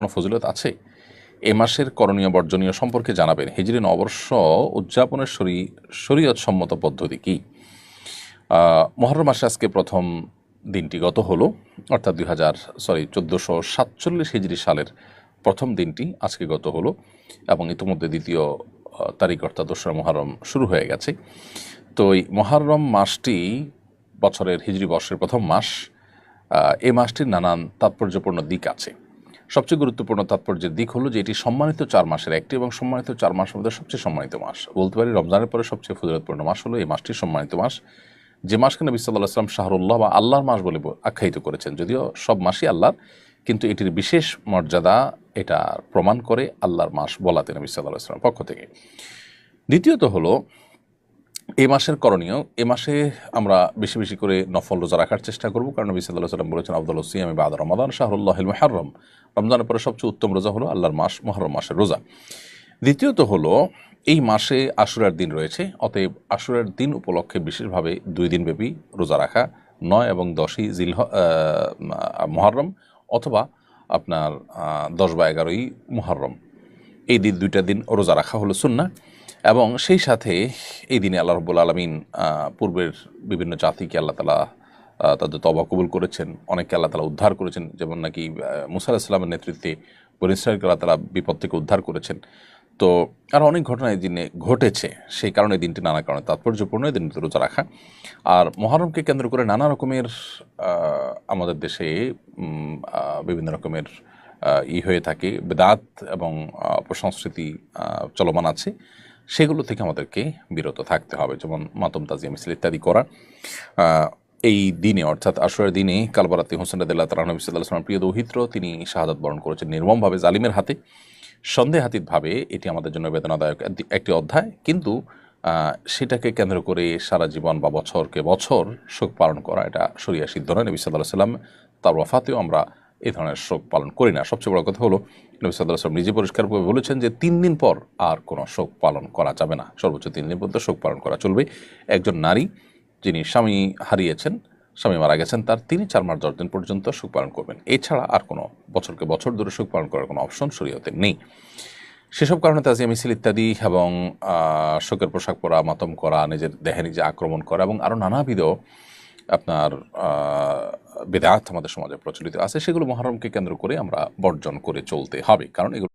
কোনো ফজিলত আছে? এ মাসের করণীয় বর্জনীয় সম্পর্কে জানাবেন। হিজরি নববর্ষ উদযাপনের শরীয়ত সম্মত পদ্ধতি কী? মুহররম মাসে আজকে প্রথম দিনটি গত হলো, অর্থাৎ 1447 হিজরি সালের প্রথম দিনটি আজকে গত হলো এবং ইতিমধ্যে দ্বিতীয় তারিখ অর্থাৎ 2রা মুহররম শুরু হয়ে গেছে। তো এই মুহররম মাসটি বছরের হিজরি বর্ষের প্রথম মাস। এই মাসটির নানান তাৎপর্যপূর্ণ দিক আছে। সবচেয়ে গুরুত্বপূর্ণ তাৎপর্যের দিক হলো যে এটি সম্মানিত 4 মাসের একটি এবং সম্মানিত 4 মাসের মধ্যে সবচেয়ে সম্মানিত মাস। বলতে পারি রমজানের পরে সবচেয়ে ফজিলতপূর্ণ মাস হলো এই মাসটি সম্মানিত মাস, যে মাসকে নবী সাল্লাল্লাহু আলাইহি ওয়াসাল্লাম শাহরুল্লাহ বা আল্লাহর মাস বলে আখ্যায়িত করেছেন। যদিও সব মাসই আল্লাহর, কিন্তু এটির বিশেষ মর্যাদা এটা প্রমাণ করে আল্লাহর মাস বলাতে নবী সাল্লাল্লাহু আলাইহি ওয়াসাল্লাম পক্ষ থেকে। দ্বিতীয়ত হলো এই মাসের করণীয়। এ মাসে আমরা বেশি বেশি করে নফল রোজা রাখার চেষ্টা করব, কারণ নবী সাল্লাল্লাহু আলাইহি ওয়াসাল্লাম বলেছেন আফদালুস সিয়ামি বা'দা রমাদান শাহরুল্লাহিল মুহররম। রমজানের পরে সবচেয়ে উত্তম রোজা হলো আল্লাহর মাস মুহররম মাসের রোজা। দ্বিতীয়ত হলো এই মাসে আশুরার দিন রয়েছে, অতএব আশুরার দিন উপলক্ষে বিশেষভাবে 2 দিনব্যাপী রোজা রাখা, 9 এবং 10ই মুহররম অথবা আপনার 10 বা 11ই মুহররম, এই দুইটা দিন রোজা রাখা হলো সুন্নাহ। এবং সেই সাথে এই দিনে আল্লাহ রাব্বুল আলামিন পূর্বের বিভিন্ন জাতিকে আল্লাহ তাআলা তাদের তওবা কবুল করেছেন, অনেককে আল্লাহ তাআলা উদ্ধার করেছেন, যেমন নাকি মূসা আলাইহিস সালামের নেতৃত্বে বনী ইসরাঈলকে আল্লাহ তাআলা বিপদ থেকে উদ্ধার করেছেন। তো আরও অনেক ঘটনা এই দিনে ঘটেছে, সেই কারণে দিনটি নানা কারণে তাৎপর্যপূর্ণ এই দিনটি রোজা রাখা। আর মুহররমকে কেন্দ্র করে নানা রকমের আমাদের দেশে বিভিন্ন রকমের হয়ে থাকে, বেদাত এবং অপসংস্কৃতি চলমান আছে, সেগুলো থেকে আমাদেরকে বিরত থাকতে হবে, যেমন মাতম তাজিয়া মিছিল ইত্যাদি করা। এই দিনে অর্থাৎ আশুরার দিনে কালবারাতি হোসেন রাদিয়াল্লাহু তাআলা নবী সাল্লাল্লাহু আলাইহি ওয়াসাল্লাম প্রিয় দৌহিত্র, তিনি শাহাদাত বরণ করেছেন নির্মমভাবে জালিমের হাতে। সন্দেহাতীতভাবে এটি আমাদের জন্য বেদনাদায়ক একটি অধ্যায়, কিন্তু সেটাকে কেন্দ্র করে সারা জীবন বা বছরকে বছর শোক পালন করা এটা শরিয়া সিদ্ধ নয়। নবী সাল্লাল্লাহু আলাইহি ওয়াসাল্লাম তার ওয়াফাতেও আমরা এই ধরনের শোক পালন করি না। সবচেয়ে বড় কথা হলো নবী সাল্লাল্লাহু আলাইহি ওয়াসাল্লাম নিজে পরিষ্কারভাবে বলেছেন যে 3 দিন পর আর কোনো শোক পালন করা যাবে না, সর্বোচ্চ 3 দিন পর্যন্ত শোক পালন করা চলবে। একজন নারী যিনি স্বামী হারিয়েছেন, স্বামী মারা গেছেন, তার তিনি 4 মাস 10 দিন পর্যন্ত শোক পালন করবেন। এছাড়া আর কোনো বছরকে বছর ধরে শোক পালন করার কোনো অপশন শরীয়তে নেই। সেসব কারণে তাজিয়া মিছিল ইত্যাদি এবং শোকের পোশাক পরা, মাতম করা, নিজের দেহে নিজে আক্রমণ করা এবং আরও নানাবিধ আপনার বেদাত আমাদের সমাজে প্রচলিত আছে, সেগুলো মুহররমকে কেন্দ্র করে আমরা বর্জন করে চলতে হবে, কারণ এগুলো